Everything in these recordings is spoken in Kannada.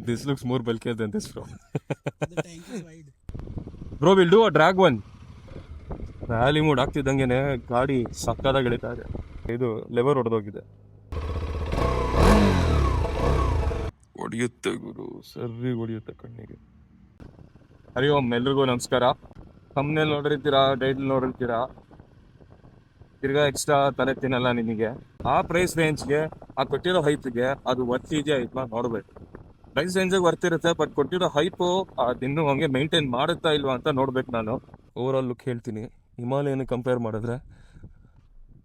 This looks more bulkier than this, bro. The tank is wide. Bro, we'll do a drag one. Rally mode ಆಗ್ತಿದ್ದಂಗೆನೆ ಗಾಡಿ ಸಕ್ಕದಾಗಿ ಎಳಿತಾ ಇದೆ. ಇದು ಲೆವರ್ ಹೊಡೆದೋಗಿದೆ. ಹೊಡೆಯುತ್ತೆ ಗುರು, ಸರಿ ಹೊಡೆಯುತ್ತೆ ಕಣ್ಣಿಗೆ. ಹರಿ ಓಂ, ಎಲ್ರಿಗೂ ನಮಸ್ಕಾರ. ಥಂಬ್ನೇಲ್ ನೋಡಿರ್ತೀರಾ, ಟೈಟಲ್ ನೋಡಿರ್ತೀರಾ, ತಿರ್ಗಾ ಎಕ್ಸ್ಟ್ರಾ ತಲೆ ತಿನ್ನಲ್ಲ ನಿಮಗೆ. ಆ ಪ್ರೈಸ್ ರೇಂಜ್ಗೆ, ಆ ಕೊಟ್ಟಿರೋ ಹೈಟ್ಗೆ ಅದು ವರ್ತ್ ಇದೆಯಾ ಇಲ್ವಾ ನೋಡ್ಬೇಕು. ಪ್ರೈಸ್ ರೇಂಜಿಗೆ ವರ್ತ್ ಇರುತ್ತೆ, ಬಟ್ ಕೊಟ್ಟಿರೋ ಹೈಪು ಅದಿನ್ನೂ ಹಂಗೆ ಮೇಂಟೈನ್ ಮಾಡುತ್ತಾ ಇಲ್ವಾ ಅಂತ ನೋಡ್ಬೇಕು. ನಾನು ಓವರ್ ಆಲ್ ಲುಕ್ ಹೇಳ್ತೀನಿ. ಹಿಮಾಲಯನ ಕಂಪೇರ್ ಮಾಡಿದ್ರೆ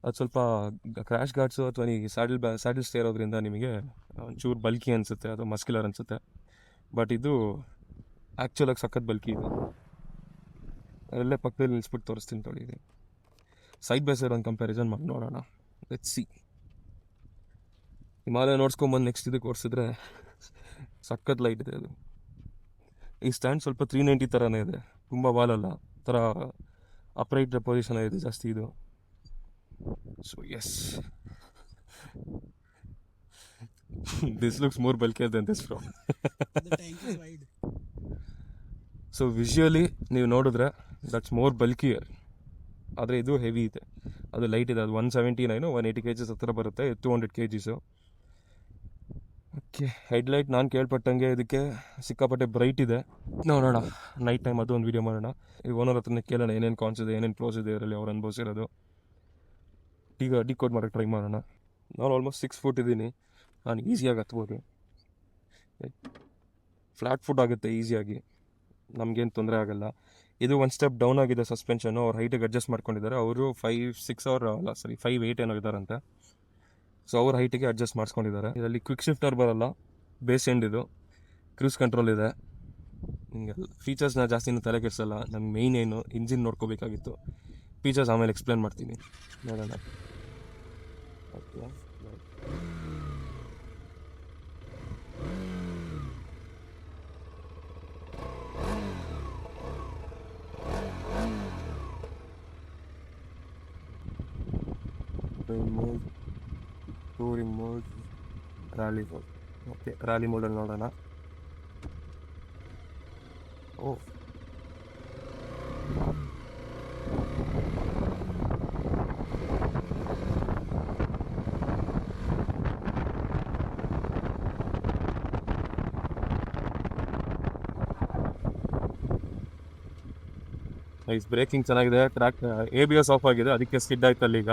ಅದು ಸ್ವಲ್ಪ ಕ್ರ್ಯಾಶ್ ಗಾರ್ಡ್ಸು ಅಥವಾ ಈ ಸ್ಯಾಡಲ್ ಸ್ಟೇ ಇರೋದ್ರಿಂದ ನಿಮಗೆ ಒಂಚೂರು ಬಲ್ಕಿ ಅನಿಸುತ್ತೆ, ಅದು ಮಸ್ಕ್ಯುಲರ್ ಅನಿಸುತ್ತೆ. ಬಟ್ ಇದು ಆ್ಯಕ್ಚುಲಾಗಿ ಸಖತ್ ಬಲ್ಕಿ ಇದೆ. ಅಲ್ಲೇ ಪಕ್ಕದಲ್ಲಿ ನಿಲ್ಸ್ಬಿಟ್ಟು ತೋರಿಸ್ತೀನಿ ತೊಳಿ. ಇದೆ ಸೈಡ್ ಬೈ ಸೈಡ್ ಒಂದು ಕಂಪ್ಯಾರಿಸನ್ ಮಾಡಿ ನೋಡೋಣ. Let's see. ಹಿಮಾಲಯ ನೋಡ್ಸ್ಕೊಂಬಂದು ನೆಕ್ಸ್ಟ್ ಇದಕ್ಕೆ ಓಡಿಸಿದ್ರೆ ಸಖತ್ ಲೈಟ್ ಇದೆ ಅದು. ಈ ಸ್ಟ್ಯಾಂಡ್ ಸ್ವಲ್ಪ 390 ಥರನೇ ಇದೆ, ತುಂಬ ಬಾಲಲ್ಲ ಥರ ಅಪ್ರೈಟ್ ಪೊಸಿಷನ್ ಇದೆ ಜಾಸ್ತಿ ಇದು. So yes, this looks more bulkier than this, bro. The tank is wide. So visually ನೀವು ನೋಡಿದ್ರೆ ದಟ್ಸ್ ಮೋರ್ ಬಲ್ಕಿಯರ್. ಆದರೆ ಇದು ಹೆವಿ ಇದೆ, ಅದು ಲೈಟ್ ಇದೆ. ಅದು 179 180 kgs ಹತ್ರ ಬರುತ್ತೆ, 200 kgs. ಓಕೆ, ಹೆಡ್ಲೈಟ್ ನಾನು ಕೇಳ್ಪಟ್ಟಂಗೆ ಇದಕ್ಕೆ ಸಿಕ್ಕಾಪಟ್ಟೆ ಬ್ರೈಟ್ ಇದೆ. ನೋಡೋಣ ನೈಟ್ ಟೈಮ್ ಅದು ಒಂದು ವೀಡಿಯೋ ಮಾಡೋಣ. ಈಗ ಓನರ್ ಹತ್ರನೇ ಕೇಳೋಣ ಏನೇನು ಕಾನ್ಸ್ ಇದೆ, ಏನೇನು ಪ್ರೋಸ್ ಇದೆ ಇದರಲ್ಲಿ, ಅವ್ರು ಅನುಭವಿಸಿರೋದು. ಈಗ ಡಿಕೋಡ್ ಮಾಡೋಕ್ಕೆ ಟ್ರೈ ಮಾಡೋಣ. ನಾನು ಆಲ್ಮೋಸ್ಟ್ 6 ಫುಟ್ ಇದ್ದೀನಿ, ನಾನು ಈಸಿಯಾಗಿ ಹತ್ಬೋದು. ಫ್ಲ್ಯಾಟ್ ಫುಟ್ ಆಗುತ್ತೆ ಈಸಿಯಾಗಿ, ನಮಗೇನು ತೊಂದರೆ ಆಗೋಲ್ಲ. ಇದು ಒಂದು ಸ್ಟೆಪ್ ಡೌನ್ ಆಗಿದೆ ಸಸ್ಪೆನ್ಷನ್ನು, ಅವ್ರು ಹೈಟಿಗೆ ಅಡ್ಜಸ್ಟ್ ಮಾಡ್ಕೊಂಡಿದ್ದಾರೆ. ಅವರು 5'8" ಏನೋ ಇದ್ದಾರಂತೆ. ಸೊ ಅವ್ರ ಹೈಟಿಗೆ ಅಡ್ಜಸ್ಟ್ ಮಾಡಿಸ್ಕೊಂಡಿದ್ದಾರೆ. ಇದರಲ್ಲಿ ಕ್ವಿಕ್ ಶಿಫ್ಟರ್ ಬರೋಲ್ಲ, ಬೇಸ್ ಎಂಡ್ ಇದು. ಕ್ರೂಸ್ ಕಂಟ್ರೋಲ್ ಇದೆ. ಹಿಂಗೆ ಫೀಚರ್ಸ್ನ ಜಾಸ್ತಿನೂ ತಲೆ ಕೆಡಿಸಲ್ಲ. ನಮ್ಗೆ ಮೇಯ್ನ್ ಏನು ಇಂಜಿನ್ ನೋಡ್ಕೋಬೇಕಾಗಿತ್ತು. ಫೀಚರ್ಸ್ ಆಮೇಲೆ ಎಕ್ಸ್ಪ್ಲೇನ್ ಮಾಡ್ತೀನಿ, ನೋಡೋಣ. Okay, remote rally mode. Okay, rally ಮೋಡಲ್ಲಿ ನೋಡೋಣ. Oh, nice. ಬ್ರೇಕಿಂಗ್ ಚೆನ್ನಾಗಿದೆ. ಟ್ರ್ಯಾಕ್ ABS ಆಫ್ ಆಗಿದೆ, ಅದಕ್ಕೆ ಸ್ಕಿಡ್ ಆಯ್ತು ಅಲ್ಲಿ. ಈಗ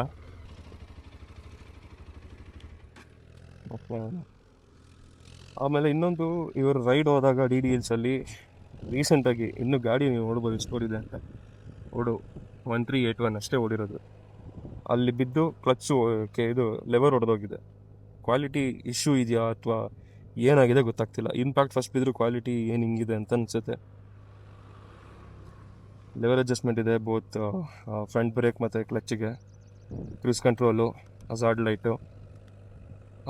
ಆಮೇಲೆ ಇನ್ನೊಂದು, ಇವರು ರೈಡ್ ಹೋದಾಗ DDLsಲ್ಲಿ ರೀಸೆಂಟಾಗಿ ಇನ್ನೂ ಗಾಡಿ ನೀವು ನೋಡ್ಬೋದು ಎಷ್ಟು ಓಡಿದೆ ಅಂತ. 1381 ಅಷ್ಟೇ ಓಡಿರೋದು. ಅಲ್ಲಿ ಬಿದ್ದು ಕ್ಲಚ್ಚು ಇದು ಲೆವರ್ ಹೊಡೆದೋಗಿದೆ. ಕ್ವಾಲಿಟಿ ಇಶ್ಯೂ ಇದೆಯಾ ಅಥವಾ ಏನಾಗಿದೆ ಗೊತ್ತಾಗ್ತಿಲ್ಲ. ಇಂಪ್ಯಾಕ್ಟ್ ಫಸ್ಟ್ ಬಿದ್ದರೂ ಕ್ವಾಲಿಟಿ ಏನು ಹಿಂಗಿದೆ ಅಂತ ಅನಿಸುತ್ತೆ. ಲೆವರ್ ಅಡ್ಜಸ್ಟ್ಮೆಂಟ್ ಇದೆ ಬೋತ್ ಫ್ರಂಟ್ ಬ್ರೇಕ್ ಮತ್ತು ಕ್ಲಚ್ಚಿಗೆ. ಕ್ರೂಸ್ ಕಂಟ್ರೋಲು, ಹಜಾರ್ಡ್ ಲೈಟು,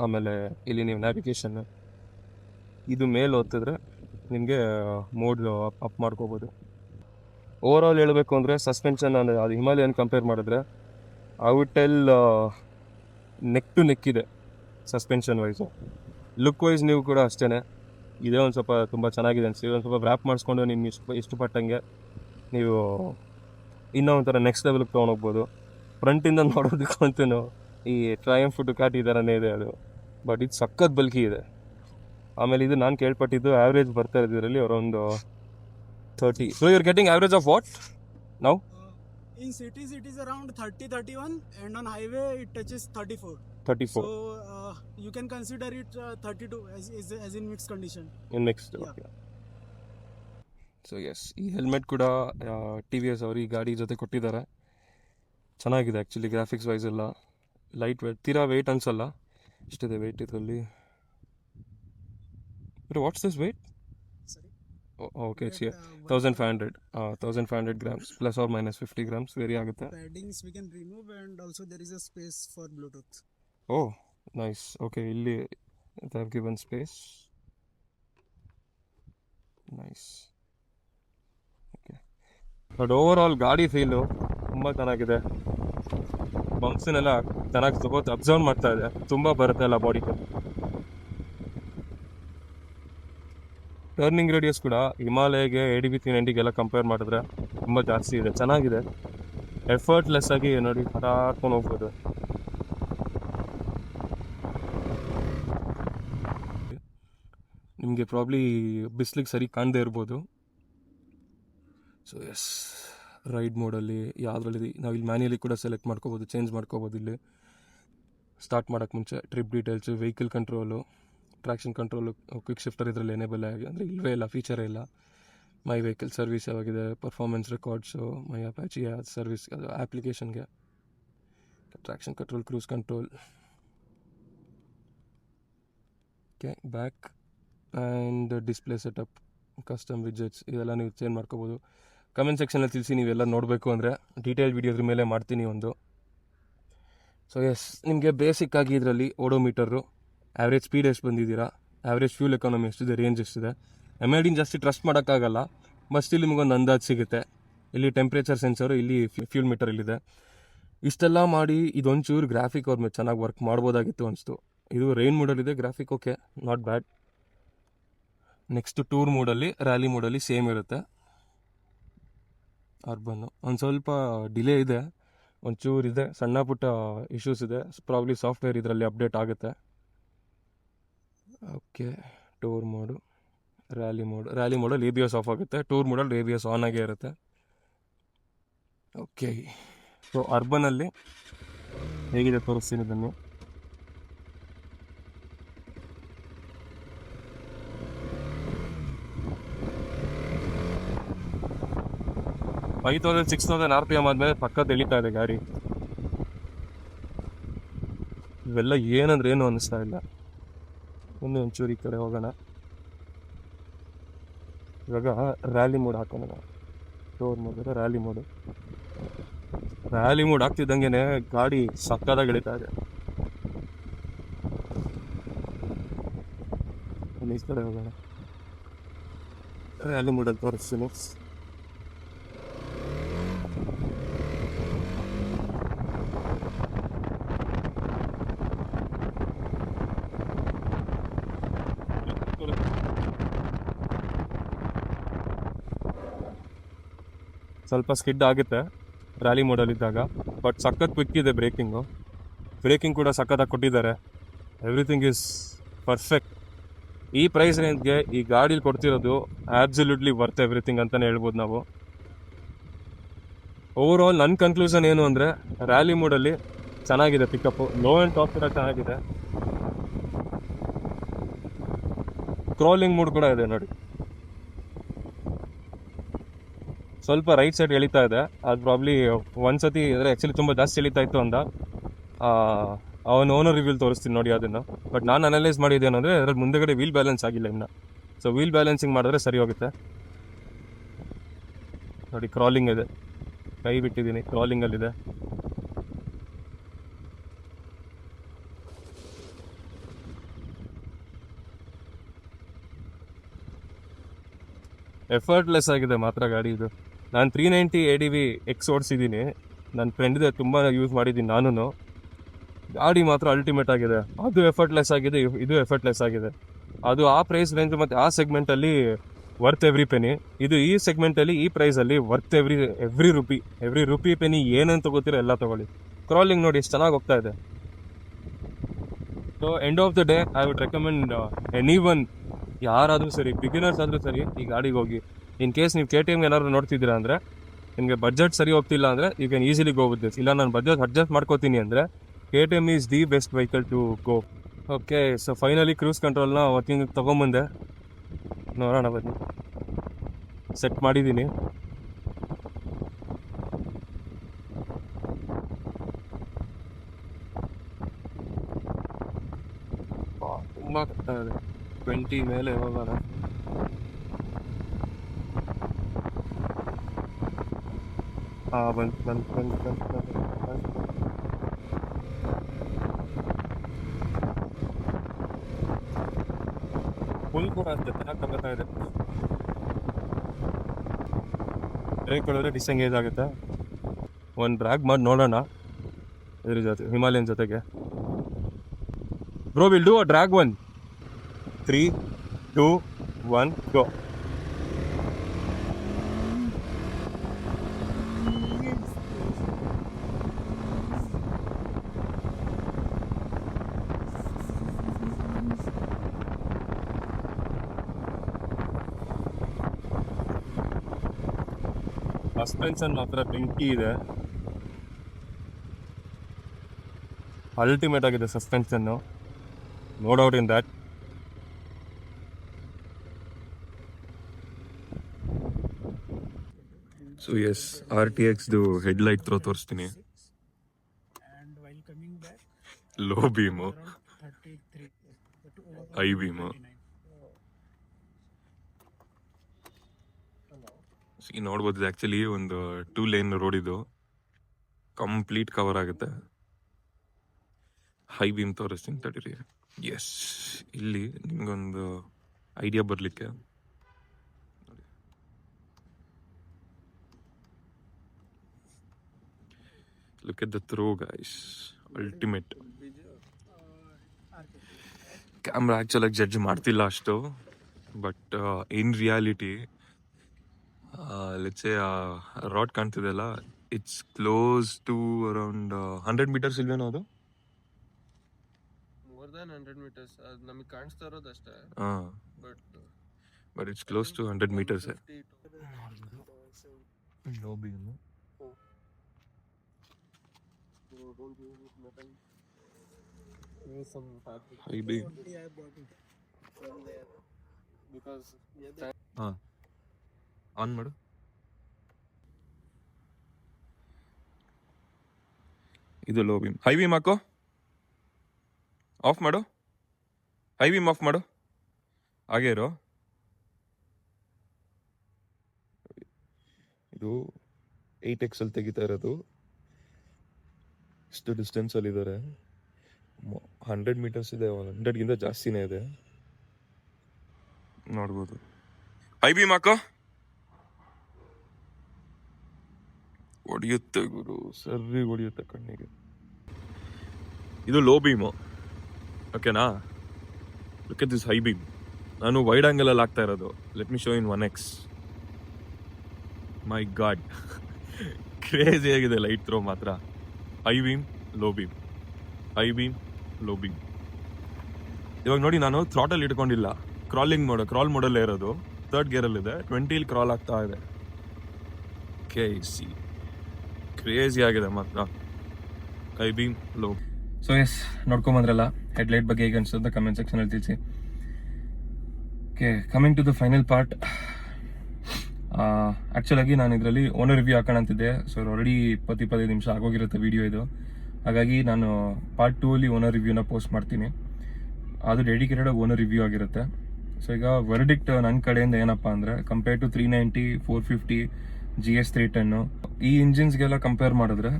ಆಮೇಲೆ ಇಲ್ಲಿ ನೀವು ನ್ಯಾವಿಗೇಷನ್ ಇದು ಮೇಲೆ ಓದ್ತಿದ್ರೆ ನಿಮಗೆ ಮೋಡ್ ಅಪ್ ಮಾಡ್ಕೋಬೋದು. ಓವರ್ ಆಲ್ ಹೇಳಬೇಕು ಅಂದರೆ ಸಸ್ಪೆನ್ಷನ್ ಅಂದರೆ ಅದು ಹಿಮಾಲಯನ್ ಕಂಪೇರ್ ಮಾಡಿದ್ರೆ I would tell neck to neck ಇದೆ ಸಸ್ಪೆನ್ಷನ್ ವೈಸು. ಲುಕ್ ವೈಸ್ ನೀವು ಕೂಡ ಅಷ್ಟೇ, ಇದೇ ಒಂದು ಸ್ವಲ್ಪ ತುಂಬ ಚೆನ್ನಾಗಿದೆ ಅನಿಸ್ತೀವಿ. ಒಂದು ಸ್ವಲ್ಪ ವ್ರ್ಯಾಪ್ ಮಾಡಿಸ್ಕೊಂಡು ನಿಮ್ಗೆ ಇಷ್ಟಪಟ್ಟಂಗೆ ನೀವು ಇನ್ನೂ ಒಂಥರ ನೆಕ್ಸ್ಟ್ ಲೆವೆಲ್ಗೆ ತೊಗೊಂಡೋಗ್ಬೋದು. ಫ್ರಂಟಿಂದ ನೋಡೋದಕ್ಕೂ ಅಂತೂ ಈ ಟ್ರಯಂಫ್ ಡುಕಾಟಿ ಥರನೇ ಇದೆ ಅದು, ಬಟ್ ಇದು ಸಖತ್ ಬಲ್ಕಿ ಇದೆ. ಆಮೇಲೆ ಇದು ನಾನು ಕೇಳ್ಪಟ್ಟಿದ್ದು ಆ್ಯಾವ್ರೇಜ್ ಬರ್ತಾ ಇರೋದು ಇದರಲ್ಲಿ around 30. So you are getting average of what now? In cities it is around 30-31, and on highway it touches 34. 34 So you can consider it 32 as in mixed condition. in mixed. Yeah. Okay. So yes, ಈ ಹೆಲ್ಮೆಟ್ ಕೂಡ TVS ಅವರು ಈ ಗಾಡಿ ಜೊತೆ ಕೊಟ್ಟಿದ್ದಾರೆ. ಚೆನ್ನಾಗಿದೆ ಆ್ಯಕ್ಚುಲಿ, ಗ್ರಾಫಿಕ್ಸ್ ವೈಸ್ ಎಲ್ಲ ಲೈಟ್ ವೇಟ್, ತೀರಾ ವೆಯ್ಟ್ ಅನಿಸಲ್ಲ. ಎಷ್ಟಿದೆ ವೆಯ್ಟ್ ಇದರಲ್ಲಿ? What's this weight? Sorry. Okay, 1500 grams plus or minus 50 grams vary ಆಗುತ್ತೆ. Paddings we can remove, and also there is a space for Bluetooth. Oh nice. Okay, ಇಲ್ಲಿ they have given space. Nice. Okay, but overall ಗಾಡಿ ಫೀಲು ತುಂಬ ಚೆನ್ನಾಗಿದೆ. ಬಂಪ್ಸನ್ನೆಲ್ಲ ಚೆನ್ನಾಗಿ ತಗೋತ ಅಬ್ಸರ್ವ್ ಮಾಡ್ತಾ ಇದೆ, ತುಂಬ ಬರುತ್ತೆ ಅಲ್ಲ ಬಾಡಿಗೆ. ಟರ್ನಿಂಗ್ ರೇಡಿಯಸ್ ಕೂಡ ಹಿಮಾಲಯಗೆ ADV 390 ಕಂಪೇರ್ ಮಾಡಿದ್ರೆ ತುಂಬ ಜಾಸ್ತಿ ಇದೆ, ಚೆನ್ನಾಗಿದೆ. ಎಫರ್ಟ್ಲೆಸ್ ಆಗಿ ನೋಡಿ ಹಾಕೊಂಡು ಹೋಗ್ಬೋದು. ನಿಮಗೆ ಪ್ರಾಬ್ಲಿ ಬಿಸ್ಲಿಗೆ ಸರಿ ಕಾಣದೇ ಇರ್ಬೋದು. ಸೊ ಎಸ್, ರೈಡ್ ಮೋಡಲ್ಲಿ ಯಾವುದ್ರಲ್ಲಿ ನಾವು ಇಲ್ಲಿ ಮ್ಯಾನ್ಯಲಿ ಕೂಡ ಸೆಲೆಕ್ಟ್ ಮಾಡ್ಕೋಬೋದು, ಚೇಂಜ್ ಮಾಡ್ಕೋಬೋದು. ಇಲ್ಲಿ ಸ್ಟಾರ್ಟ್ ಮಾಡೋಕ್ಕೆ ಮುಂಚೆ trip details, vehicle control, traction control, quick shifter ಇದರಲ್ಲಿ ಎನೇಬಲ್ ಆಗಿ ಅಂದರೆ ಇಲ್ಲವೇ ಇಲ್ಲ, ಫೀಚರೇ ಇಲ್ಲ. ಮೈ ವೆಹಿಕಲ್ ಸರ್ವಿಸ್ ಯಾವಾಗಿದೆ, performance records, my Apache service ಅದು ಆ್ಯಪ್ಲಿಕೇಶನ್ಗೆ, traction control, cruise control. Okay, back and display setup, custom widgets ಇದೆಲ್ಲ ನೀವು ಚೇಂಜ್ ಮಾಡ್ಕೋಬೋದು. ಕಮೆಂಟ್ ಸೆಕ್ಷನಲ್ಲಿ ತಿಳಿಸಿ ನೀವೆಲ್ಲ ನೋಡಬೇಕು ಅಂದರೆ, ಡೀಟೇಲ್ ವೀಡಿಯೋದ್ರ ಮೇಲೆ ಮಾಡ್ತೀನಿ ಒಂದು. ಸೊ ಎಸ್, ನಿಮಗೆ ಬೇಸಿಕ್ಕಾಗಿ ಇದರಲ್ಲಿ ಓಡೋಮೀಟರು, ಆ್ಯಾವ್ರೇಜ್ ಸ್ಪೀಡ್ ಎಷ್ಟು ಬಂದಿದ್ದೀರಾ, ಆ್ಯಾವ್ರೇಜ್ ಫ್ಯೂಲ್ ಎಕಾನಮಿ ಎಷ್ಟಿದೆ, ರೇಂಜ್ ಎಷ್ಟಿದೆ. MIDನ ಜಾಸ್ತಿ ಟ್ರಸ್ಟ್ ಮಾಡೋಕ್ಕಾಗಲ್ಲ, ಬಟ್ ಸ್ಟಿಲ್ ನಿಮಗೊಂದು ಅಂದಾಜು ಸಿಗುತ್ತೆ. ಇಲ್ಲಿ ಟೆಂಪ್ರೇಚರ್ ಸೆನ್ಸರು, ಇಲ್ಲಿ ಫ್ಯೂಲ್ ಮೀಟರ್ ಇಲ್ಲಿದೆ. ಇಷ್ಟೆಲ್ಲ ಮಾಡಿ ಇದೊಂಚೂರು ಗ್ರಾಫಿಕ್ ಅವ್ರ ಮೇಲೆ ಚೆನ್ನಾಗಿ ವರ್ಕ್ ಮಾಡ್ಬೋದಾಗಿತ್ತು ಅನಿಸ್ತು. ಇದು ರೈನ್ ಮೋಡಲ್ಲಿದೆ, graphic okay, not bad. Next tour ಮೋಡಲ್ಲಿ, ರ್ಯಾಲಿ ಮೋಡಲ್ಲಿ ಸೇಮ್ ಇರುತ್ತೆ. ಅರ್ಬನ್ನು ಒಂದು ಸ್ವಲ್ಪ ಡಿಲೇ ಇದೆ, ಒಂಚೂರು ಇದೆ, ಸಣ್ಣ ಪುಟ್ಟ ಇಶ್ಯೂಸ್ ಇದೆ. ಪ್ರಾಬ್ಲಿ ಸಾಫ್ಟ್ವೇರ್ ಇದರಲ್ಲಿ ಅಪ್ಡೇಟ್ ಆಗುತ್ತೆ. ಓಕೆ, ಟೂರ್ ಮೋಡು, ರ್ಯಾಲಿ ಮೋಡಲ್ಲಿ ABS ಆಫ್ ಆಗುತ್ತೆ, ಟೂರ್ ಮೋಡಲ್ಲಿ ABS ಆನ್ ಆಗೇ ಇರುತ್ತೆ. ಓಕೆ, ಸೊ ಅರ್ಬನಲ್ಲಿ ಹೇಗಿದೆ ತೋರಿಸ್ತೀನಿ ಬನ್ನಿ. $5,000 $6,000 RPM ಆದಮೇಲೆ ಪಕ್ಕ ಎಳಿತಾ ಇದೆ ಗಾಡಿ. ಇವೆಲ್ಲ ಏನಂದ್ರೆ ಏನು ಅನ್ನಿಸ್ತಾ ಇಲ್ಲ. ಮುಂದೆ ಒಂಚೂರು ಈ ಕಡೆ ಹೋಗೋಣ. ಇವಾಗ ರ್ಯಾಲಿ ಮೋಡ್ ಹಾಕೋಣ. ಟೂರ್ ಮೋಡ್, ರ್ಯಾಲಿ ಮೋಡ್ ಆಗ್ತಿದ್ದಂಗೆ ಗಾಡಿ ಸಕ್ಕದಾಗಿ ಎಳಿತಾ ಇದೆ. ಈ ಕಡೆ ಹೋಗೋಣ, ರ್ಯಾಲಿ ಮೋಡಲ್ಲಿ ತೋರಿಸ್ತೀನಿ. ಸ್ವಲ್ಪ ಸ್ಕಿಡ್ ಆಗುತ್ತೆ ರ್ಯಾಲಿ ಮೋಡಲ್ಲಿದ್ದಾಗ, ಬಟ್ ಸಖತ್ ಕ್ವಿಕ್ ಇದೆ ಬ್ರೇಕಿಂಗ್ ಕೂಡ ಸಖತ್ತಾಗಿ ಕೊಟ್ಟಿದ್ದಾರೆ. Everything is perfect. ಈ ಪ್ರೈಸ್ ರೇಂಜ್ಗೆ ಈ ಗಾಡೀಲಿ ಕೊಡ್ತಿರೋದು ಆಬ್ಸಲ್ಯೂಟ್ಲಿ ವರ್ತ್ ಎವ್ರಿಥಿಂಗ್ ಅಂತಲೇ ಹೇಳ್ಬೋದು ನಾವು. ಓವರ್ ಆಲ್ ನನ್ನ ಕನ್ಕ್ಲೂಷನ್ ಏನು ಅಂದರೆ, ರ್ಯಾಲಿ ಮೋಡಲ್ಲಿ ಚೆನ್ನಾಗಿದೆ ಪಿಕಪ್ಪು, ಲೋ ಆ್ಯಂಡ್ ಟಾಪ್ ಕೂಡ ಚೆನ್ನಾಗಿದೆ. ಕ್ರಾಲಿಂಗ್ ಮೋಡ್ ಕೂಡ ಇದೆ ನೋಡಿ, ಸ್ವಲ್ಪ ರೈಟ್ ಸೈಡ್ ಎಳಿತಾ ಇದೆ. ಅದು ಪ್ರಾಬ್ಲಿ ಒಂದ್ಸತಿ ಅಂದರೆ ಆ್ಯಕ್ಚುಲಿ ತುಂಬ ಜಾಸ್ತಿ ಎಳಿತಾ ಇತ್ತು ಅಂದ, ಅವನ ಓನರ್ ರಿವ್ಯೂಲ್ ತೋರಿಸ್ತೀನಿ ನೋಡಿ ಅದನ್ನು. ಬಟ್ ನಾನು ಅನಲೈಸ್ ಮಾಡಿದ್ದೇನೆಂದರೆ ಅದ್ರಲ್ಲಿ ಮುಂದೆಗಡೆ ವೀಲ್ ಬ್ಯಾಲೆನ್ಸ್ ಆಗಿಲ್ಲ ಇನ್ನು. ಸೊ ವೀಲ್ ಬ್ಯಾಲೆನ್ಸಿಂಗ್ ಮಾಡಿದ್ರೆ ಸರಿ ಹೋಗುತ್ತೆ ನೋಡಿ. ಕ್ರಾಲಿಂಗ್ ಇದೆ, ಕೈ ಬಿಟ್ಟಿದ್ದೀನಿ, ಕ್ರಾಲಿಂಗಲ್ಲಿದೆ. ಎಫರ್ಟ್ಲೆಸ್ ಆಗಿದೆ ಮಾತ್ರ ಗಾಡಿ ಇದು. ನಾನು 390 ADV X ಓಡಿಸಿದ್ದೀನಿ, ನನ್ನ ಫ್ರೆಂಡ್ದೆ ತುಂಬ ಯೂಸ್ ಮಾಡಿದ್ದೀನಿ ನಾನು. ಗಾಡಿ ಮಾತ್ರ ಅಲ್ಟಿಮೇಟ್ ಆಗಿದೆ. ಅದು ಎಫರ್ಟ್ಲೆಸ್ ಆಗಿದೆ, ಇದು ಎಫರ್ಟ್ಲೆಸ್ ಆಗಿದೆ. ಅದು ಆ ಪ್ರೈಸ್ ರೇಂಜ್ ಮತ್ತು ಆ ಸೆಗ್ಮೆಂಟಲ್ಲಿ ವರ್ತ್ ಎವ್ರಿ ಪೆನಿ. ಇದು ಈ ಸೆಗ್ಮೆಂಟಲ್ಲಿ ಈ ಪ್ರೈಸಲ್ಲಿ ವರ್ತ್ ಎವ್ರಿ ರುಪಿ ಪೆನಿ. ಏನೇನು ತೊಗೋತೀರೋ ಎಲ್ಲ ತೊಗೊಳ್ಳಿ. ಕ್ರಾಲಿಂಗ್ ನೋಡಿ ಎಷ್ಟು ಚೆನ್ನಾಗಿ ಹೋಗ್ತಾ ಇದೆ. So end of the day I would recommend anyone, ಯಾರಾದರೂ ಸರಿ, ಬಿಗಿನರ್ಸ್ ಆದರೂ ಸರಿ, ಈ ಗಾಡಿಗೆ ಹೋಗಿ. ಇನ್ ಕೇಸ್ ನೀವು KTM ಏನಾದ್ರು ನೋಡ್ತಿದ್ದೀರಾ ಅಂದರೆ, ನಿಮಗೆ ಬಡ್ಜೆಟ್ ಸರಿ ಹೋಗ್ತಿಲ್ಲ ಅಂದರೆ you can easily go with this. ಇಲ್ಲ ನಾನು ಬಡ್ಜೆಟ್ ಅಡ್ಜಸ್ಟ್ ಮಾಡ್ಕೋತೀನಿ ಅಂದರೆ KTM is the best vehicle to go. Okay, so finally cruise ಕಂಟ್ರೋಲ್ನ ವರ್ಕಿಂಗ್ ತೊಗೊಂಬಂದೆ. ನೋಡೋಣ ಬನ್ನಿ, ಸೆಟ್ ಮಾಡಿದ್ದೀನಿ. ತುಂಬ ಕಷ್ಟ ಇದೆ. 20 ಮೇಲೆ ಹೋಗೋಣ. ಬಂತು. ಫುಲ್ ಕೂಡ ಅಷ್ಟೇ ಚೆನ್ನಾಗಿ ತಗೋತಾ ಇದೆ. ಬ್ರೇಕ್ ಹೊಡೆದ್ರೆ ಡಿಸೆಂಗೇಜ್ ಆಗುತ್ತೆ. ಒಂದು ಡ್ರ್ಯಾಗ್ ಮಾಡಿ ನೋಡೋಣ ಇದ್ರ ಜೊತೆ, ಹಿಮಾಲಯನ್ ಜೊತೆಗೆ. Bro will do a drag 1, 3, 2, 1 go. Suspension ಮಾತ್ರ ಬೆಂಕಿ ಇದೆ, ಅಲ್ಟಿಮೇಟ್ ಆಗಿದೆ suspension, no doubt in that. So yes, RTXದು ಹೆಡ್ಲೈಟ್ ಥ್ರೋ ತೋರಿಸ್ತೀನಿ. And while coming back, low beam, around 33. High beam. ಈ ನೋಡ್ಬೋದು, ಆ್ಯಕ್ಚುಲಿ ಒಂದು 2 lane ರೋಡ್ ಇದು, ಕಂಪ್ಲೀಟ್ ಕವರ್ ಆಗುತ್ತೆ. ಹೈ ಬೀಮ್ ತೋರಿಸ್ತೀನಿ ತಡೀರಿ. ಎಸ್, ಇಲ್ಲಿ ನಿಮ್ಗೊಂದು ಐಡಿಯಾ ಬರಲಿಕ್ಕೆ look at the throw guys, ultimate. Camera ಆ್ಯಕ್ಚುಲಾಗಿ ಜಡ್ಜ್ ಮಾಡ್ತಿಲ್ಲ ಅಷ್ಟು, but in reality let's say road ಕಾಣ್ತಿದೆಯಲ್ಲ, it's close to around 100 meters ಇಲ್ವೇನೋ ಅದು? More than 100 meters. ಅದು ನಮಗೆ ಕಾಣಿಸ್ತಾ ಇರೋದು ಅಷ್ಟೇ. ಹಾಂ, but it's close to 100 meters. Low beam. High beam. ಹಾಂ, ಆನ್ ಮಾಡು. ಇದು ಲೋ ಬೀಮ್. ಹೈ ಬೀಮ್ ಹಾಕೋ, ಆಫ್ ಮಾಡು. ಹೈ ಬೀಮ್ ಆಫ್ ಮಾಡು, ಹಾಗೇ ಇರೋ. ಇದು 8x ಅಲ್ಲಿ ತೆಗಿತಾ ಇರೋದು. ಇಷ್ಟು ಡಿಸ್ಟೆನ್ಸಲ್ಲಿ ಇದ್ದಾರೆ. 100 meters ಇದೆ, 100ಗಿಂತ ಜಾಸ್ತಿನೇ ಇದೆ, ನೋಡ್ಬೋದು. ಹೈ ಬೀಮ್ ಹಾಕೋ. ಹೊಡಿಯುತ್ತೆ ಗುರು, ಸರಿ ಹೊಡಿಯುತ್ತೆ ಕಣ್ಣಿಗೆ. ಇದು ಲೋ ಬೀಮು, ಓಕೆನಾ? Look at this high beam. ನಾನು ವೈಡ್ ಆ್ಯಂಗಲಲ್ಲಿ ಆಗ್ತಾ ಇರೋದು. Let me show in 1x. My god, crazy ಆಗಿದೆ ಲೈಟ್ ಥ್ರೋ ಮಾತ್ರ. High beam, low beam, high beam, low beam. ಇವಾಗ ನೋಡಿ, ನಾನು ಥ್ರಾಟಲ್ ಇಟ್ಕೊಂಡಿಲ್ಲ, ಕ್ರಾಲ್ ಮೋಡಲ್ಲೇ ಇರೋದು. 3rd ಗೇರಲ್ಲಿದೆ, 20 ಕ್ರಾಲ್ ಆಗ್ತಾ ಇದೆ. KC ಕ್ರೇಜಿ ಆಗಿದೆ ಮಾತ್ರ. High beam, low. So yes, ನೋಡ್ಕೊಂಬಂದ್ರಲ್ಲ ಹೆಡ್ಲೈಟ್ ಬಗ್ಗೆ ಹೇಗೆ ಅನ್ಸುತ್ತೆ ಕಮೆಂಟ್ ಸೆಕ್ಷನಲ್ಲಿ ತಿಳಿಸಿ. Okay, coming to the final part. ಆ್ಯಕ್ಚುಲಾಗಿ ನಾನು ಇದರಲ್ಲಿ ಓನರ್ ರಿವ್ಯೂ ಹಾಕೋಣ ಅಂತಿದ್ದೆ. ಸೊ ಆಲ್ರೆಡಿ 20-25 ನಿಮಿಷ ಆಗೋಗಿರುತ್ತೆ ವಿಡಿಯೋ ಇದು. ಹಾಗಾಗಿ ನಾನು ಪಾರ್ಟ್ 2 ಅಲ್ಲಿ ಓನರ್ ರಿವ್ಯೂನ ಪೋಸ್ಟ್ ಮಾಡ್ತೀನಿ. ಅದು ಡೆಡಿಕೇಟೆಡ್ ಓನರ್ ರಿವ್ಯೂ ಆಗಿರುತ್ತೆ. ಸೊ ಈಗ ವರ್ಡಿಕ್ಟ್ ನನ್ನ ಕಡೆಯಿಂದ ಏನಪ್ಪ ಅಂದರೆ, ಕಂಪೇರ್ ಟು 390, 450, GS 310 ಈ ಇಂಜಿನ್ಸ್ಗೆಲ್ಲ ಕಂಪೇರ್ ಮಾಡಿದ್ರೆ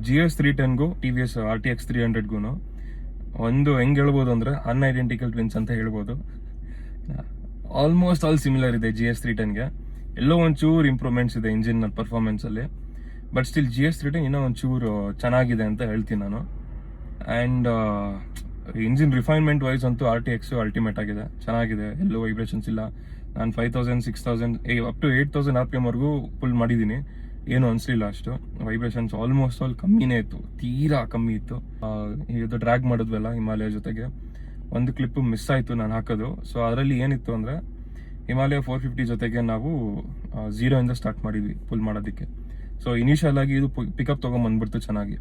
GS 310ಗೂ TVS RTX 300ಗೂ ಒಂದು ಹೆಂಗೆ ಹೇಳ್ಬೋದು ಅಂದರೆ ಅನ್ಐಡೆಂಟಿಕಲ್ ಟ್ವಿನ್ಸ್ ಅಂತ ಹೇಳ್ಬೋದು. ಆಲ್ಮೋಸ್ಟ್ ಆಲ್ ಸಿಮಿಲರ್ ಇದೆ GS 310ಗೆ. ಎಲ್ಲೋ ಒಂಚೂರು ಇಂಪ್ರೂವ್ಮೆಂಟ್ಸ್ ಇದೆ ಇಂಜಿನ್ ಪರ್ಫಾರ್ಮೆನ್ಸಲ್ಲಿ, ಬಟ್ ಸ್ಟಿಲ್ GS 310 ಇನ್ನೂ ಒಂಚೂರು ಚೆನ್ನಾಗಿದೆ ಅಂತ ಹೇಳ್ತೀನಿ ನಾನು. ಆ್ಯಂಡ್ ಇಂಜಿನ್ ರಿಫೈನ್ಮೆಂಟ್ ವೈಸ್ ಅಂತೂ RTX ಅಲ್ಟಿಮೇಟ್ ಆಗಿದೆ, ಚೆನ್ನಾಗಿದೆ, ಎಲ್ಲೂ ವೈಬ್ರೇಷನ್ಸ್ ಇಲ್ಲ. ನಾನು 5000, 6000 ಅಪ್ ಟು 8000 RPM ವರೆಗೂ ಪುಲ್ ಮಾಡಿದ್ದೀನಿ, ಏನು ಅನಿಸ್ಲಿಲ್ಲ ಅಷ್ಟು. ವೈಬ್ರೇಷನ್ಸ್ ಆಲ್ಮೋಸ್ಟ್ ಆಲ್ ಕಮ್ಮಿನೇ ಇತ್ತು, ತೀರಾ ಕಮ್ಮಿ ಇತ್ತು. ಇದು ಡ್ರ್ಯಾಗ್ ಮಾಡಿದ್ವಲ್ಲ ಹಿಮಾಲಯ ಜೊತೆಗೆ, ಒಂದು ಕ್ಲಿಪ್ ಮಿಸ್ ಆಯಿತು ನಾನು ಹಾಕೋದು. ಸೊ ಅದರಲ್ಲಿ ಏನಿತ್ತು ಅಂದರೆ, ಹಿಮಾಲಯ 450 ಜೊತೆಗೆ ನಾವು 0 ಇಂದ ಸ್ಟಾರ್ಟ್ ಮಾಡಿದ್ವಿ ಪುಲ್ ಮಾಡೋದಕ್ಕೆ. ಸೊ ಇನಿಷಿಯಲ್ ಆಗಿ ಇದು ಪಿಕಪ್ ತೊಗೊಂಬಂದ್ಬಿಡ್ತು ಚೆನ್ನಾಗಿ.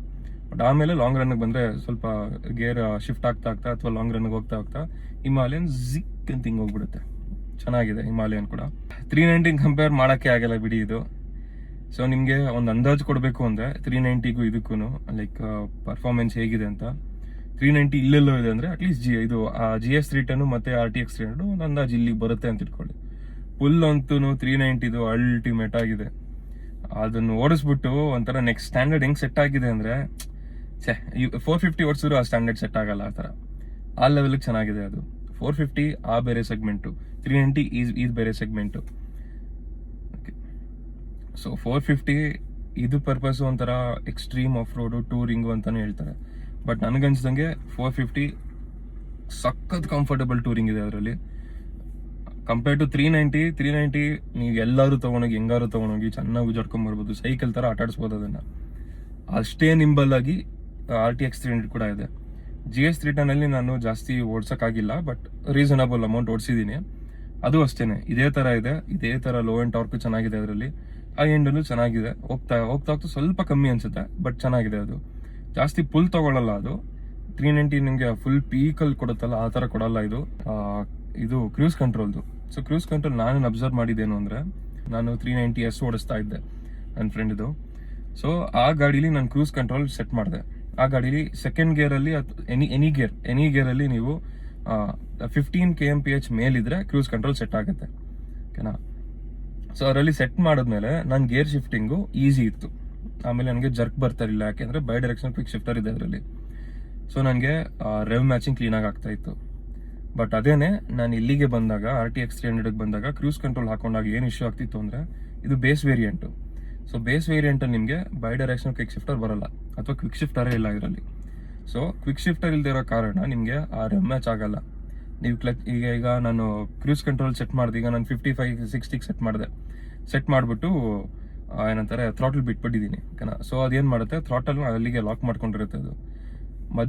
ಬಟ್ ಆಮೇಲೆ ಲಾಂಗ್ ರನ್ಗೆ ಬಂದರೆ ಸ್ವಲ್ಪ ಗೇರ್ ಶಿಫ್ಟ್ ಆಗ್ತಾ ಅಥವಾ ಲಾಂಗ್ ರನ್ಗೆ ಹೋಗ್ತಾ ಹಿಮಾಲಯನ್ ಜಿಕ್ ಅಂತ ಹಿಂಗೆ ಹೋಗ್ಬಿಡುತ್ತೆ. ಚೆನ್ನಾಗಿದೆ ಹಿಮಾಲಯನ್ ಕೂಡ. 390 ಕಂಪೇರ್ ಮಾಡೋಕ್ಕೆ ಆಗಲ್ಲ ಬಿಡಿ ಇದು. ಸೊ ನಿಮಗೆ ಒಂದು ಅಂದಾಜು ಕೊಡಬೇಕು ಅಂದರೆ 390ಗೂ ಇದಕ್ಕೂ ಲೈಕ್ ಪರ್ಫಾರ್ಮೆನ್ಸ್ ಹೇಗಿದೆ ಅಂತ. 390 ಇಲ್ಲೆಲ್ಲೋ ಇದೆ ಅಂದರೆ ಅಟ್ಲೀಸ್ಟ್ ಇದು GS 310 ಮತ್ತು RTX 300 ಒಂದು ಅಂದಾಜು ಇಲ್ಲಿಗೆ ಬರುತ್ತೆ ಅಂತ ಇಟ್ಕೊಳ್ಳಿ. ಫುಲ್ ಅಂತೂ 390 ಅಲ್ಟಿಮೇಟ್ ಆಗಿದೆ. ಅದನ್ನು ಓಡಿಸ್ಬಿಟ್ಟು ಒಂಥರ ನೆಕ್ಸ್ಟ್ ಸ್ಟ್ಯಾಂಡರ್ಡ್ ಹೆಂಗೆ ಸೆಟ್ ಆಗಿದೆ ಅಂದರೆ, 450 ಓಡಿಸಿದ್ರು ಆ ಸ್ಟ್ಯಾಂಡರ್ಡ್ ಸೆಟ್ ಆಗಲ್ಲ, ಆ ಥರ ಆ ಲೆವೆಲ್ಗೆ ಚೆನ್ನಾಗಿದೆ ಅದು. 450 ಆ ಬೇರೆ ಸೆಗ್ಮೆಂಟು, 390 ಇದು ಬೇರೆ ಸೆಗ್ಮೆಂಟು. ಓಕೆ, ಸೊ 450 ಇದು ಪರ್ಪಸ್ ಒಂಥರ ಎಕ್ಸ್ಟ್ರೀಮ್ ಆಫ್ ರೋಡು, ಟೂರಿಂಗು ಅಂತಲೇ ಹೇಳ್ತಾರೆ. ಬಟ್ ನನಗನ್ಸ್ದಂಗೆ 450 ಸಖತ್ ಕಂಫರ್ಟಬಲ್ ಟೂರಿಂಗ್ ಇದೆ ಅದರಲ್ಲಿ. ಕಂಪೇರ್ ಟು 390 ನೀವು ಎಲ್ಲರೂ ತೊಗೊಂಡೋಗಿ ಹೆಂಗಾರು ತೊಗೊಂಡೋಗಿ ಚೆನ್ನಾಗಿ ಉಜಾಡ್ಕೊಂಬರ್ಬೋದು, ಸೈಕಲ್ ಥರ ಆಟ ಆಡಿಸ್ಬೋದು ಅದನ್ನು. ಅಷ್ಟೇ ನಿಂಬಲ್ ಆಗಿ RTX 300 ಕೂಡ ಇದೆ. GS 310 ನಾನು ಜಾಸ್ತಿ ಓಡ್ಸೋಕ್ಕಾಗಿಲ್ಲ, ಬಟ್ ರೀಸನಬಲ್ ಅಮೌಂಟ್ ಓಡಿಸಿದ್ದೀನಿ. ಅದು ಅಷ್ಟೇನೆ, ಇದೇ ಥರ ಇದೆ, ಇದೇ ಥರ ಲೋ ಆ್ಯಂಡ್ ಟಾರ್ಕ್ ಚೆನ್ನಾಗಿದೆ ಅದರಲ್ಲಿ, ಹೈ ಎಂಡಲ್ಲೂ ಚೆನ್ನಾಗಿದೆ. ಹೋಗ್ತಾ ಸ್ವಲ್ಪ ಕಮ್ಮಿ ಅನ್ಸುತ್ತೆ, ಬಟ್ ಚೆನ್ನಾಗಿದೆ. ಅದು ಜಾಸ್ತಿ ಪುಲ್ ತಗೊಳ್ಳಲ್ಲ. ಅದು 390 ನಿಮಗೆ ಫುಲ್ ಪೀಕಲ್ಲಿ ಕೊಡುತ್ತಲ್ಲ ಆ ಥರ ಕೊಡಲ್ಲ ಇದು ಕ್ರೂಸ್ ಕಂಟ್ರೋಲ್ದು. ಸೊ ಕ್ರೂಸ್ ಕಂಟ್ರೋಲ್ ನಾನು ಅಬ್ಸರ್ವ್ ಮಾಡಿದ್ದೇನು ಅಂದರೆ, ನಾನು 390S ಓಡಿಸ್ತಾ ಇದ್ದೆ ನನ್ನ ಫ್ರೆಂಡ್ದು. ಸೊ ಆ ಗಾಡೀಲಿ ನಾನು ಕ್ರೂಸ್ ಕಂಟ್ರೋಲ್ ಸೆಟ್ ಮಾಡಿದೆ. ಆ ಗಾಡೀಲಿ ಸೆಕೆಂಡ್ ಗೇರಲ್ಲಿ ಎನಿ ಗೇರಲ್ಲಿ ನೀವು 15 kmph ಮೇಲಿದ್ರೆ ಕ್ರೂಸ್ ಕಂಟ್ರೋಲ್ ಸೆಟ್ ಆಗುತ್ತೆ, ಓಕೆನಾ. ಸೊ ಅದರಲ್ಲಿ ಸೆಟ್ ಮಾಡಿದ್ಮೇಲೆ ನನ್ನ ಗೇರ್ ಶಿಫ್ಟಿಂಗು ಈಸಿ ಇತ್ತು. ಆಮೇಲೆ ನನಗೆ ಜರ್ಕ್ ಬರ್ತಾ ಇರಲಿಲ್ಲ, ಯಾಕೆಂದರೆ ಬೈ ಡೈರೆಕ್ಷನ್ ಕ್ವಿಕ್ ಶಿಫ್ಟರ್ ಇದೆ ಅದರಲ್ಲಿ. ಸೊ ನನಗೆ ರೆವ್ ಮ್ಯಾಚಿಂಗ್ ಕ್ಲೀನಾಗಿ ಆಗ್ತಾ ಇತ್ತು. ಬಟ್ ಅದೇನೆ ನಾನು ಇಲ್ಲಿಗೆ ಬಂದಾಗ RTX 300ಗೆ ಬಂದಾಗ ಕ್ರೂಸ್ ಕಂಟ್ರೋಲ್ ಹಾಕೊಂಡಾಗ ಏನು ಇಶ್ಯೂ ಆಗ್ತಿತ್ತು ಅಂದರೆ, ಇದು ಬೇಸ್ ವೇರಿಯಂಟು. ಸೊ ಬೇಸ್ ವೇರಿಯಂಟಲ್ಲಿ ನಿಮಗೆ ಬೈ ಡೈರೆಕ್ಷನ್ ಕ್ವಿಕ್ ಶಿಫ್ಟರ್ ಬರಲ್ಲ, ಅಥವಾ ಕ್ವಿಕ್ ಶಿಫ್ಟರೇ ಇಲ್ಲ ಇದರಲ್ಲಿ. ಸೊ ಕ್ವಿಕ್ ಶಿಫ್ಟರ್ ಇಲ್ಲದೆ ಇರೋ ಕಾರಣ ನಿಮಗೆ ಆ ರೆವ್ ಮ್ಯಾಚ್ ಆಗಲ್ಲ. ನೀವು ಈಗ ನಾನು ಕ್ರೂಸ್ ಕಂಟ್ರೋಲ್ ಸೆಟ್ ಮಾಡಿದೆ, ಈಗ ನಾನು 55-60 ಸೆಟ್ ಮಾಡಿಬಿಟ್ಟು ಏನಂತಾರೆ ಥ್ರಾಟಲ್ ಬಿಟ್ಬಿಟ್ಟಿದ್ದೀನಿ, ಓಕೆನಾ. ಸೊ ಅದೇನು ಮಾಡುತ್ತೆ, ಥ್ರಾಟಲ್ ಅಲ್ಲಿಗೆ ಲಾಕ್ ಮಾಡ್ಕೊಂಡಿರುತ್ತೆ. ಅದು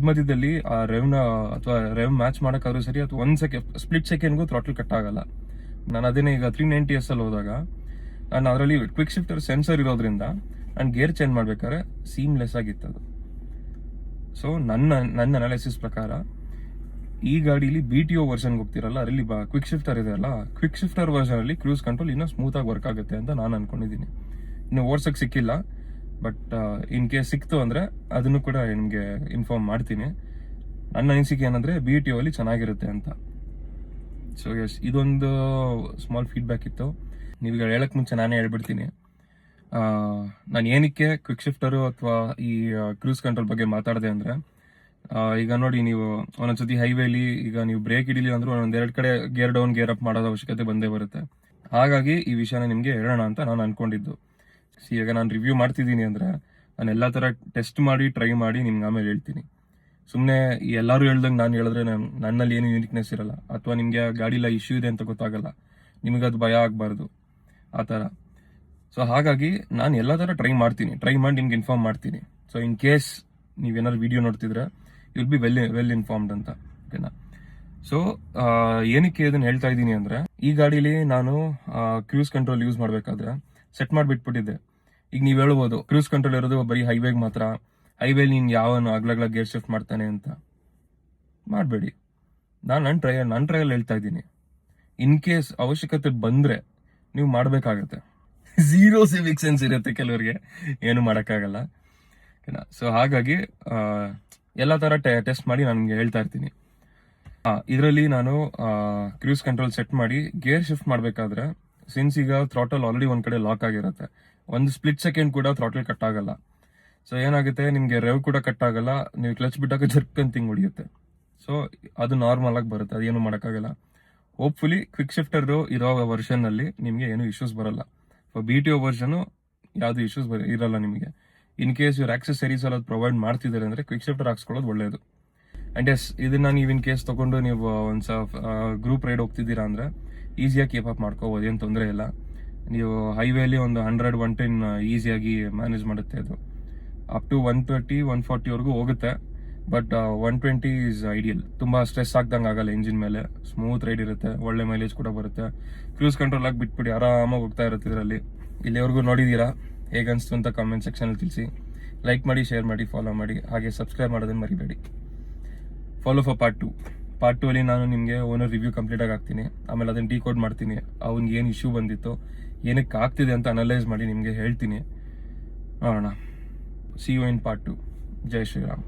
ಮಧ್ಯದಲ್ಲಿ ಆ ರೆವ್ನ ಅಥವಾ ರೆವ್ ಮ್ಯಾಚ್ ಮಾಡೋಕ್ಕಾದ್ರೂ ಸರಿ, ಅಥವಾ ಸ್ಪ್ಲಿಟ್ ಸೆಕೆಂಡ್ಗೂ ಥ್ರಾಟಲ್ ಕಟ್ ಆಗಲ್ಲ. ನಾನು ಅದೇನೇ ಈಗ 390S ಅಲ್ಲಿ ಹೋದಾಗ ನಾನು ಅದರಲ್ಲಿ ಕ್ವಿಕ್ ಶಿಫ್ಟರ್ ಸೆನ್ಸರ್ ಇರೋದ್ರಿಂದ ನಾನು ಗೇರ್ ಚೇಂಜ್ ಮಾಡ್ಬೇಕಾದ್ರೆ ಸೀಮ್ಲೆಸ್ ಆಗಿತ್ತು ಅದು. ಸೊ ನನ್ನ ಅನಾಲಿಸಿಸ್ ಪ್ರಕಾರ ಈ ಗಾಡೀಲಿ BTO ವರ್ಷನ್ಗೆ ಹೋಗ್ತಿರಲ್ಲ, ಅದರಲ್ಲಿ ಕ್ವಿಕ್ ಶಿಫ್ಟರ್ ಇದೆ ಅಲ್ಲ, ಕ್ವಿಕ್ ಶಿಫ್ಟರ್ ವರ್ಷನಲ್ಲಿ ಕ್ರೂಸ್ ಕಂಟ್ರೋಲ್ ಇನ್ನೂ ಸ್ಮೂತಾಗಿ ವರ್ಕ್ ಆಗುತ್ತೆ ಅಂತ ನಾನು ಅನ್ಕೊಂಡಿದ್ದೀನಿ. ಇನ್ನು ಓಡ್ಸೋಕ್ಕೆ ಸಿಕ್ಕಿಲ್ಲ, ಬಟ್ ಇನ್ ಕೇಸ್ ಸಿಕ್ತು ಅಂದರೆ ಅದನ್ನು ಕೂಡ ನಿಮಗೆ ಇನ್ಫಾರ್ಮ್ ಮಾಡ್ತೀನಿ. ನನ್ನ ಅನಿಸಿಕೆ ಏನಂದರೆ BTO ಅಲ್ಲಿ ಚೆನ್ನಾಗಿರುತ್ತೆ ಅಂತ. ಸೊ ಎಸ್, ಇದೊಂದು ಸ್ಮಾಲ್ ಫೀಡ್ಬ್ಯಾಕ್ ಇತ್ತು. ನೀವೀಗ ಹೇಳಕ್ಕೆ ಮುಂಚೆ ನಾನೇ ಹೇಳ್ಬಿಡ್ತೀನಿ, ನಾನು ಏನಕ್ಕೆ ಕ್ವಿಕ್ ಶಿಫ್ಟರು ಅಥವಾ ಈ ಕ್ರೂಸ್ ಕಂಟ್ರೋಲ್ ಬಗ್ಗೆ ಮಾತಾಡಿದೆ ಅಂದರೆ, ಈಗ ನೋಡಿ, ನೀವು ಒಂದೊಂದ್ಸತಿ ಹೈವೇಲಿ ಈಗ ನೀವು ಬ್ರೇಕ್ ಹಿಡಿಲಿ ಅಂದ್ರೂ ಒಂದೆರಡು ಕಡೆ ಗೇರ್ ಡೌನ್ ಗೇರ್ ಅಪ್ ಮಾಡೋದು ಅವಶ್ಯಕತೆ ಬಂದೇ ಬರುತ್ತೆ. ಹಾಗಾಗಿ ಈ ವಿಷಯನ ನಿಮಗೆ ಹೇಳೋಣ ಅಂತ ನಾನು ಅನ್ಕೊಂಡಿದ್ದು. ಈಗ ನಾನು ರಿವ್ಯೂ ಮಾಡ್ತಿದ್ದೀನಿ ಅಂದರೆ ನಾನು ಎಲ್ಲ ಥರ ಟೆಸ್ಟ್ ಮಾಡಿ ಟ್ರೈ ಮಾಡಿ ನಿಮ್ಗೆ ಆಮೇಲೆ ಹೇಳ್ತೀನಿ. ಸುಮ್ಮನೆ ಎಲ್ಲರೂ ಹೇಳ್ದಂಗೆ ನಾನು ಹೇಳಿದ್ರೆ ನನ್ನಲ್ಲಿ ಏನು ಯೂನಿಕ್ನೆಸ್ ಇರಲ್ಲ, ಅಥವಾ ನಿಮಗೆ ಗಾಡಿಲ್ಲ ಇಶ್ಯೂ ಇದೆ ಅಂತ ಗೊತ್ತಾಗಲ್ಲ, ನಿಮಗೆ ಅದು ಭಯ ಆಗಬಾರ್ದು ಆ ಥರ. ಸೊ ಹಾಗಾಗಿ ನಾನು ಎಲ್ಲ ಥರ ಟ್ರೈ ಮಾಡಿ ನಿಮ್ಗೆ ಇನ್ಫಾರ್ಮ್ ಮಾಡ್ತೀನಿ. ಸೊ ಇನ್ ಕೇಸ್ ನೀವೇನಾದ್ರು ವಿಡಿಯೋ ನೋಡ್ತಿದ್ರೆ ವಿಲ್ ಬಿ ವೆಲ್ ಇನ್ಫಾರ್ಮ್ಡ್ ಅಂತ, ಓಕೆನಾ. ಸೊ ಏನಕ್ಕೆ ಇದನ್ನು ಹೇಳ್ತಾ ಇದ್ದೀನಿ ಅಂದರೆ, ಈ ಗಾಡೀಲಿ ನಾನು ಕ್ರೂಸ್ ಕಂಟ್ರೋಲ್ ಯೂಸ್ ಮಾಡಬೇಕಾದ್ರೆ ಸೆಟ್ ಮಾಡಿಬಿಟ್ಬಿಟ್ಟಿದ್ದೆ. ಈಗ ನೀವು ಹೇಳ್ಬೋದು ಕ್ರೂಸ್ ಕಂಟ್ರೋಲ್ ಇರೋದು ಬರೀ ಹೈವೇಗೆ ಮಾತ್ರ, ಹೈವೇಲಿ ನೀನು ಯಾವನು ಅಗ್ಲಗ್ಲ ಗೇರ್ ಶಿಫ್ಟ್ ಮಾಡ್ತಾನೆ ಅಂತ. ಮಾಡಬೇಡಿ. ನನ್ನ ಟ್ರಯಲ್ ಹೇಳ್ತಾ ಇದ್ದೀನಿ. ಇನ್ ಕೇಸ್ ಅವಶ್ಯಕತೆ ಬಂದರೆ ನೀವು ಮಾಡಬೇಕಾಗತ್ತೆ. ಝೀರೋ ಸಿವಿಕ್ ಸೆನ್ಸ್ ಇರುತ್ತೆ ಕೆಲವರಿಗೆ, ಏನು ಮಾಡೋಕ್ಕಾಗಲ್ಲ, ಓಕೆನಾ. ಸೊ ಹಾಗಾಗಿ ಎಲ್ಲ ಥರ ಟೆಸ್ಟ್ ಮಾಡಿ ನಾನು ನಿಮಗೆ ಹೇಳ್ತಾ ಇರ್ತೀನಿ. ಇದರಲ್ಲಿ ನಾನು ಕ್ರೂಸ್ ಕಂಟ್ರೋಲ್ ಸೆಟ್ ಮಾಡಿ ಗೇರ್ ಶಿಫ್ಟ್ ಮಾಡಬೇಕಾದ್ರೆ, ಸಿನ್ಸ್ ಈಗ ಥ್ರಾಟಲ್ ಆಲ್ರೆಡಿ ಒಂದು ಕಡೆ ಲಾಕ್ ಆಗಿರುತ್ತೆ, ಒಂದು ಸ್ಪ್ಲಿಟ್ ಸೆಕೆಂಡ್ ಕೂಡ ಥ್ರಾಟಲ್ ಕಟ್ ಆಗಲ್ಲ. ಸೊ ಏನಾಗುತ್ತೆ, ನಿಮಗೆ ರೆವ್ ಕೂಡ ಕಟ್ ಆಗಲ್ಲ, ನೀವು ಕ್ಲಚ್ ಬಿಟ್ಟಾಗ ಜರ್ಕ್ ಅಂತ ಹಿಂಗೆ ಹೊಡಿಯುತ್ತೆ. ಸೊ ಅದು ನಾರ್ಮಲ್ ಆಗಿ ಬರುತ್ತೆ, ಅದೇನು ಮಾಡೋಕ್ಕಾಗಲ್ಲ. ಹೋಪ್ಫುಲಿ ಕ್ವಿಕ್ ಶಿಫ್ಟರ್ ಇರೋ ವರ್ಷನ್ನಲ್ಲಿ ನಿಮಗೆ ಏನು ಇಶ್ಯೂಸ್ ಬರಲ್ಲ. BTO ವರ್ಷನು ಯಾವುದು ಇಶ್ಯೂಸ್ ಇರಲ್ಲ ನಿಮಗೆ. ಇನ್ ಕೇಸ್ ಇವ್ರು ಆಕ್ಸೆಸರೀಸ್ ಎಲ್ಲ ಪ್ರೊವೈಡ್ ಮಾಡ್ತಿದ್ದಾರೆ ಅಂದರೆ ಕ್ವಿಕ್ ಶಿಫ್ಟರ್ ಹಾಕ್ಸ್ಕೊಳ್ಳೋದು ಒಳ್ಳೆಯದು. ಆ್ಯಂಡ್ ಎಸ್, ಇದನ್ನ ನೀವು ಇನ್ ಕೇಸ್ ತೊಗೊಂಡು ನೀವು ಒಂದು ಗ್ರೂಪ್ ರೈಡ್ ಹೋಗ್ತಿದ್ದೀರಾ ಅಂದರೆ ಈಸಿಯಾಗಿ ಕೀಪ್ ಅಪ್ ಮಾಡ್ಕೋಬೋದು, ಏನು ತೊಂದರೆ ಇಲ್ಲ. ನೀವು ಹೈವೇಲಿ ಒಂದು 100-110 ಈಸಿಯಾಗಿ ಮ್ಯಾನೇಜ್ ಮಾಡುತ್ತೆ. ಅದು ಅಪ್ ಟು 130-140ವರೆಗೂ ಹೋಗುತ್ತೆ, ಬಟ್ 120 ಈಸ್ ಐಡಿಯಲ್. ತುಂಬ ಸ್ಟ್ರೆಸ್ ಆಗ್ದಂಗೆ ಆಗಲ್ಲ ಇಂಜಿನ್ ಮೇಲೆ, ಸ್ಮೂತ್ ರೈಡ್ ಇರುತ್ತೆ, ಒಳ್ಳೆ ಮೈಲೇಜ್ ಕೂಡ ಬರುತ್ತೆ. ಕ್ರೂಸ್ ಕಂಟ್ರೋಲ್ ಆಗಿ ಬಿಟ್ಬಿಡಿ, ಆರಾಮಾಗಿ ಹೋಗ್ತಾ ಇರುತ್ತೆ ಇದರಲ್ಲಿ. ಇಲ್ಲಿವರೆಗೂ ನೋಡಿದ್ದೀರಾ, ಹೇಗನ್ನಿಸ್ತು ಅಂತ ಕಾಮೆಂಟ್ ಸೆಕ್ಷನಲ್ಲಿ ತಿಳಿಸಿ. ಲೈಕ್ ಮಾಡಿ, ಶೇರ್ ಮಾಡಿ, ಫಾಲೋ ಮಾಡಿ, ಹಾಗೆ ಸಬ್ಸ್ಕ್ರೈಬ್ ಮಾಡೋದನ್ನು ಮರಿಬೇಡಿ. ಫಾಲೋ ಫಾರ್ ಪಾರ್ಟ್ 2 ಅಲ್ಲಿ ನಾನು ನಿಮಗೆ ಓನರ್ ರಿವ್ಯೂ ಕಂಪ್ಲೀಟಾಗಿ ಹಾಕ್ತೀನಿ. ಆಮೇಲೆ ಅದನ್ನು ಡಿಕೋಡ್ ಮಾಡ್ತೀನಿ, ಅವ್ನಿಗೆ ಏನು ಇಶ್ಯೂ ಬಂದಿತ್ತು, ಏನಕ್ಕೆ ಆಗ್ತಿದೆ ಅಂತ ಅನಲೈಸ್ ಮಾಡಿ ನಿಮಗೆ ಹೇಳ್ತೀನಿ. ನೋಡೋಣ. See you in part 2. ಜೈ ಶ್ರೀರಾಮ್.